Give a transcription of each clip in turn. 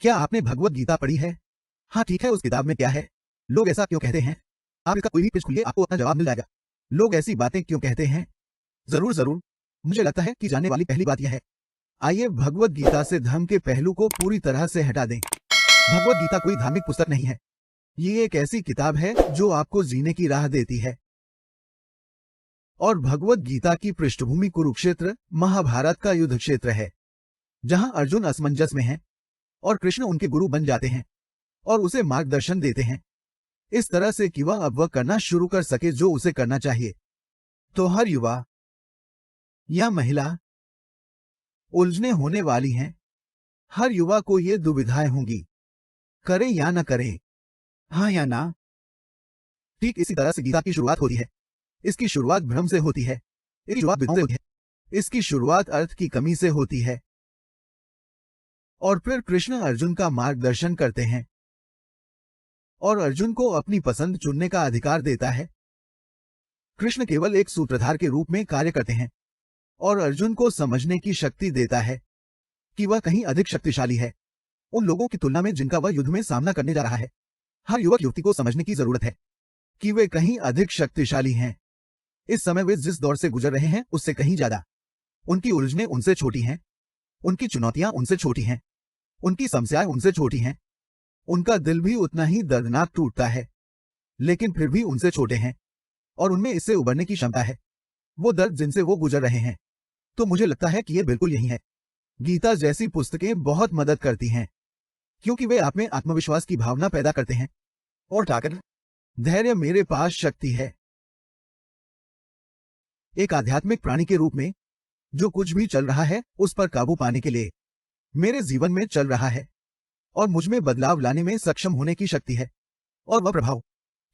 क्या आपने भगवत गीता पढ़ी है? हाँ ठीक है, उस किताब में क्या है? लोग ऐसा क्यों कहते हैं? आप इसका कोई भी पेज खोलिए, आपको अपना जवाब मिल जाएगा। लोग ऐसी बातें क्यों कहते हैं? जरूर जरूर, मुझे लगता है कि जानने वाली पहली बात यह है। आइए भगवत गीता से धर्म के पहलू को पूरी तरह से हटा दें। भगवत गीता कोई धार्मिक पुस्तक नहीं है। ये एक ऐसी किताब है जो आपको जीने की राह देती है। और भगवत गीता की पृष्ठभूमि कुरुक्षेत्र, महाभारत का युद्ध क्षेत्र है, जहां अर्जुन असमंजस में है और कृष्ण उनके गुरु बन जाते हैं और उसे मार्गदर्शन देते हैं, इस तरह से कि वह अब वह करना शुरू कर सके जो उसे करना चाहिए। तो हर युवा या महिला उलझने होने वाली हैं। हर युवा को ये दुविधाएं होंगी, करे या न करे, हाँ या ना। ठीक इसी तरह से गीता की शुरुआत होती है। इसकी शुरुआत भ्रम से होती है, इसकी शुरुआत विद्वाओं से होती है, इसकी शुरुआत अर्थ की कमी से होती है। और फिर कृष्ण अर्जुन का मार्गदर्शन करते हैं और अर्जुन को अपनी पसंद चुनने का अधिकार देता है। कृष्ण केवल एक सूत्रधार के रूप में कार्य करते हैं और अर्जुन को समझने की शक्ति देता है कि वह कहीं अधिक शक्तिशाली है उन लोगों की तुलना में जिनका वह युद्ध में सामना करने जा रहा है। हर युवक युवती को समझने की जरूरत है कि वे कहीं अधिक शक्तिशाली हैं। इस समय वे जिस दौर से गुजर रहे हैं उससे कहीं ज्यादा। उनकी उलझनें उनसे छोटी हैं, उनकी चुनौतियां उनसे छोटी हैं, उनकी समस्याएं उनसे छोटी हैं। उनका दिल भी उतना ही दर्दनाक टूटता है, लेकिन फिर भी उनसे छोटे हैं और उनमें इससे उबरने की क्षमता है, वो दर्द जिनसे वो गुजर रहे हैं। तो मुझे लगता है कि ये बिल्कुल यही है। गीता जैसी पुस्तकें बहुत मदद करती हैं, क्योंकि वे आप में आत्मविश्वास की भावना पैदा करते हैं और ताकत, धैर्य। मेरे पास शक्ति है। एक आध्यात्मिक प्राणी के रूप में जो कुछ भी चल रहा है उस पर काबू पाने के लिए मेरे जीवन में चल रहा है और मुझ में बदलाव लाने में सक्षम होने की शक्ति है और वह प्रभाव,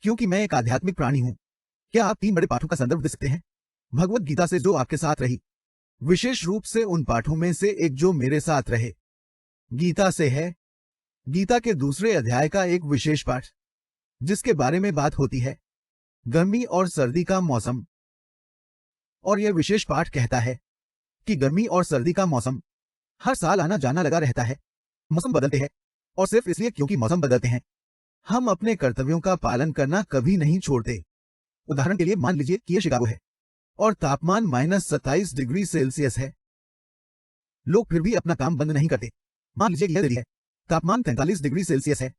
क्योंकि मैं एक आध्यात्मिक प्राणी हूं। क्या आप 3 बड़े पाठों का संदर्भ दे सकते हैं भगवत गीता से जो आपके साथ रही, विशेष रूप से उन पाठों में से एक जो मेरे साथ रहे? गीता से है गीता के दूसरे अध्याय का एक विशेष पाठ जिसके बारे में बात होती है, गर्मी और सर्दी का मौसम। और यह विशेष पाठ कहता है कि गर्मी और सर्दी का मौसम हर साल आना जाना लगा रहता है। मौसम बदलते हैं और सिर्फ इसलिए क्योंकि मौसम बदलते हैं हम अपने कर्तव्यों का पालन करना कभी नहीं छोड़ते। उदाहरण के लिए मान लीजिए कि यह शिकागो है और तापमान -27 डिग्री सेल्सियस है। लोग फिर भी अपना काम बंद नहीं करते। मान लीजिए कि यह दिल्ली है, तापमान 43 डिग्री सेल्सियस है।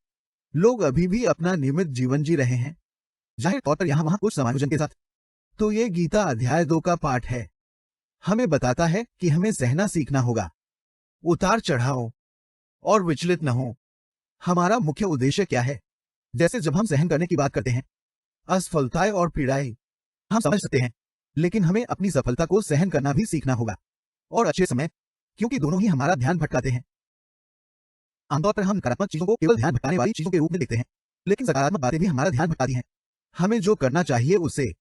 लोग अभी भी अपना नियमित जीवन जी रहे हैं, जाहिर तौर पर यहां वहां कुछ समायोजन के साथ। तो ये गीता अध्याय 2 का पाठ है। हमें बताता है कि हमें सहना सीखना होगा, उतार चढ़ाओ और विचलित न हो। हमारा मुख्य उद्देश्य क्या है? जैसे जब हम सहन करने की बात करते हैं, असफलताएं और पीड़ाएं हम समझ सकते हैं, लेकिन हमें अपनी सफलता को सहन करना भी सीखना होगा और अच्छे समय, क्योंकि दोनों ही हमारा ध्यान भटकाते हैं। आमतौर पर हम नकारात्मक चीजों को केवल ध्यान भटकाने वाली चीजों के रूप में देखते हैं, लेकिन सकारात्मक बातें भी हमारा ध्यान भटकाती हैं हमें जो करना चाहिए उससे।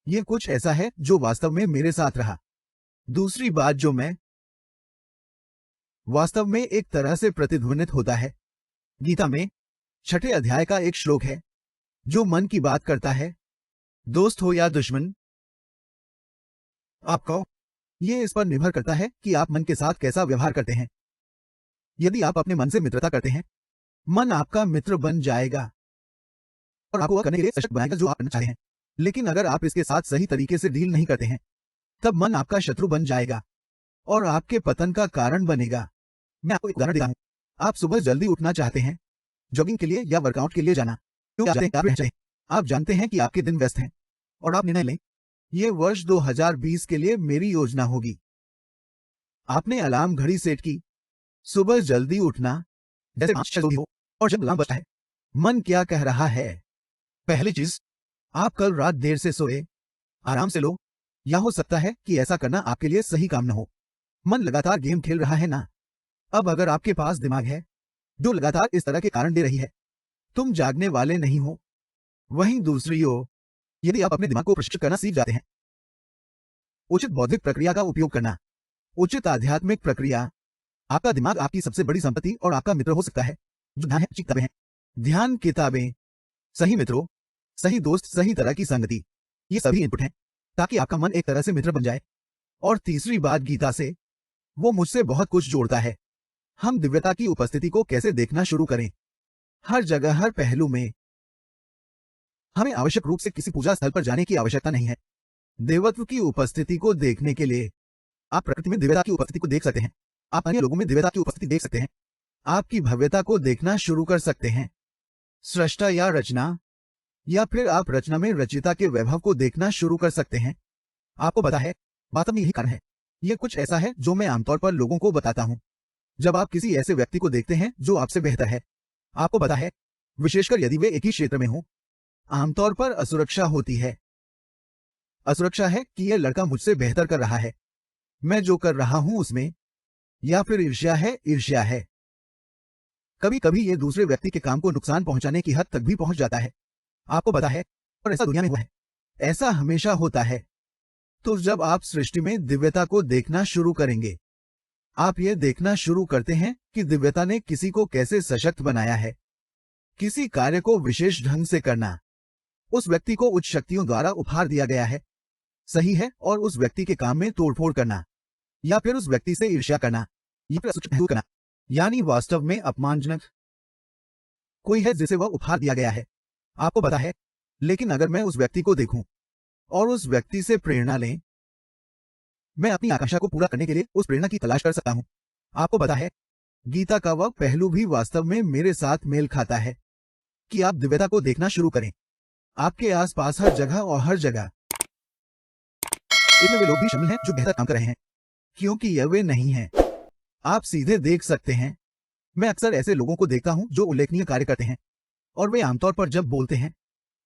ये कुछ ऐसा है जो वास्तव में मेरे साथ रहा। दूसरी बात जो मैं वास्तव में एक तरह से प्रतिध्वनित होता है, गीता में 6ठे अध्याय का एक श्लोक है जो मन की बात करता है, दोस्त हो या दुश्मन आपका, ये इस पर निर्भर करता है कि आप मन के साथ कैसा व्यवहार करते हैं। यदि आप अपने मन से मित्रता करते हैं, मन आपका मित्र बन जाएगा और आपको वह करने के लिए सशक्त बनाएगा जो आप करना चाहते हैं। लेकिन अगर आप इसके साथ सही तरीके से डील नहीं करते हैं, तब मन आपका शत्रु बन जाएगा और आपके पतन का कारण बनेगा। मैं आपको एक उदाहरण देता हूं। आप सुबह जल्दी उठना चाहते हैं, जॉगिंग के लिए या वर्कआउट के लिए जाना क्यों चाहते हैं? आप जानते हैं कि आपके दिन व्यस्त हैं और आप निर्णय लें, ये वर्ष 2020 के लिए मेरी योजना होगी। आपने अलार्म घड़ी सेट की, सुबह जल्दी उठना, जैसे 5 हो, और जब अलार्म बजता है, मन क्या कह रहा है? पहली चीज, आप कल रात देर से सोए, आराम से लो, या हो सकता है कि ऐसा करना आपके लिए सही काम न हो। मन लगातार गेम खेल रहा है ना? अब अगर आपके पास दिमाग है जो लगातार इस तरह के कारण दे रही है, तुम जागने वाले नहीं हो। वहीं दूसरी ओर, यदि आप अपने दिमाग को प्रशिक्षित करना सीख जाते हैं, उचित बौद्धिक प्रक्रिया का उपयोग करना, उचित आध्यात्मिक प्रक्रिया, आपका दिमाग आपकी सबसे बड़ी संपत्ति और आपका मित्र हो सकता है। जो ध्यान है, अच्छी किताबें हैं, ध्यान किताबें, सही मित्रों, सही दोस्त, सही तरह की संगति, ये सभी इनपुट हैं ताकि आपका मन एक तरह से मित्र बन जाए। और तीसरी बात, गीता से वो मुझसे बहुत कुछ जोड़ता है। हम दिव्यता की उपस्थिति को कैसे देखना शुरू करें? हर जगह, हर पहलू में। हमें आवश्यक रूप से किसी पूजा स्थल पर जाने की आवश्यकता नहीं है देवत्व की उपस्थिति को देखने के लिए। आप प्रकृति में दिव्यता की उपस्थिति को देख सकते हैं। आप अन्य लोगों में दिव्यता की उपस्थिति देख सकते हैं। आपकी भव्यता को देखना शुरू कर सकते हैं। सृष्टा या रचना, या फिर आप रचना में रचिता के वैभव को देखना शुरू कर सकते हैं। आपको पता है, वास्तव में यही कारण है। यह कुछ ऐसा है जो मैं आमतौर पर लोगों को बताता हूं। जब आप किसी ऐसे व्यक्ति को देखते हैं जो आपसे बेहतर है, आपको पता है, विशेषकर यदि वे एक ही क्षेत्र में हों, आमतौर पर असुरक्षा होती है। असुरक्षा है कि यह लड़का मुझसे बेहतर कर रहा है, मैं जो कर रहा हूं उसमें, या फिर ईर्ष्या है, ईर्ष्या है। कभी कभी यह दूसरे व्यक्ति के काम को नुकसान पहुंचाने की हद तक भी पहुंच जाता है। आपको पता है, और ऐसा दुनिया में हुआ है, ऐसा हमेशा होता है। तो जब आप सृष्टि में दिव्यता को देखना शुरू करेंगे, आप ये देखना शुरू करते हैं कि दिव्यता ने किसी को कैसे सशक्त बनाया है। किसी कार्य को विशेष ढंग से करना, उस व्यक्ति को उच्च शक्तियों द्वारा उपहार दिया गया है, सही है, और उस व्यक्ति के काम में तोड़फोड़ करना, या फिर उस व्यक्ति से ईर्ष्या करना, या फिर असुचित करना, यानी वास्तव में अपमानजनक कोई है जिसे वह उपहार दिया गया है। आपको पता है, लेकिन अगर मैं उस व्यक्ति को देखूं और उस व्यक्ति से प्रेरणा लें, मैं अपनी आकांक्षा को पूरा करने के लिए उस प्रेरणा की तलाश कर सकता हूं। आपको पता है, गीता का वह पहलू भी वास्तव में मेरे साथ मेल खाता है कि आप दिव्यता को देखना शुरू करें। आपके आसपास हर जगह और हर जगह। इसमें वे लोग भी शामिल हैं जो बेहतर काम कर रहे हैं, क्योंकि यह वे नहीं हैं। आप सीधे देख सकते हैं। मैं अक्सर ऐसे लोगों को देखता हूं जो उल्लेखनीय कार्य करते हैं, और वे आमतौर पर जब बोलते हैं,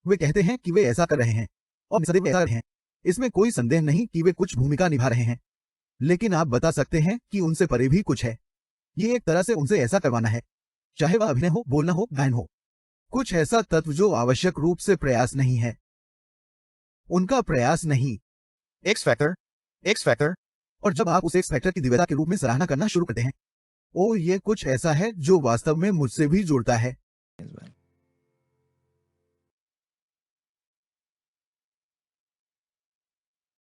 वे कहते हैं कि वे ऐसा कर रहे हैं, और निसंदेह ऐसा कर रहे हैं। इसमें कोई संदेह नहीं कि वे कुछ भूमिका निभा रहे हैं, लेकिन आप बता सकते हैं कि उनसे परे भी कुछ है। ये एक तरह से उनसे ऐसा करवाना है, चाहे वह अभिनय हो, बोलना हो, गायन हो, कुछ ऐसा तत्व जो आवश्यक रूप से प्रयास नहीं है, उनका प्रयास नहीं। X factor, x factor. और जब आप उस एक्स फैक्टर की दिव्यता के रूप में सराहना करना शुरू करते हैं, ओ ये कुछ ऐसा है जो वास्तव में मुझसे भी जुड़ता है।